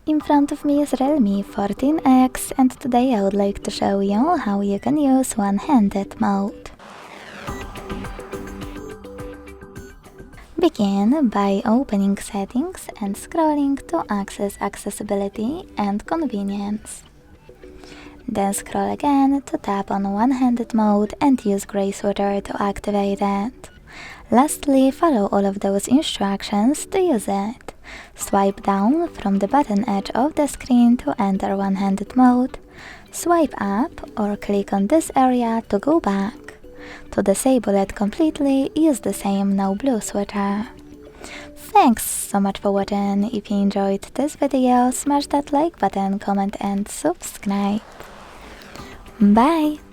In front of me is Realme 14X, and today I would like to show you how you can use one-handed mode. Begin by opening Settings and scrolling to access Accessibility and Convenience. Then scroll again to tap on one-handed mode and use Gray Sweater to activate it. Lastly, follow all of those instructions to use it. Swipe down from the bottom edge of the screen to enter one-handed mode. Swipe up or click on this area to go back. To disable it completely, use the same No Blue sweater. Thanks so much for watching. If you enjoyed this video, smash that like button, comment and subscribe. Bye!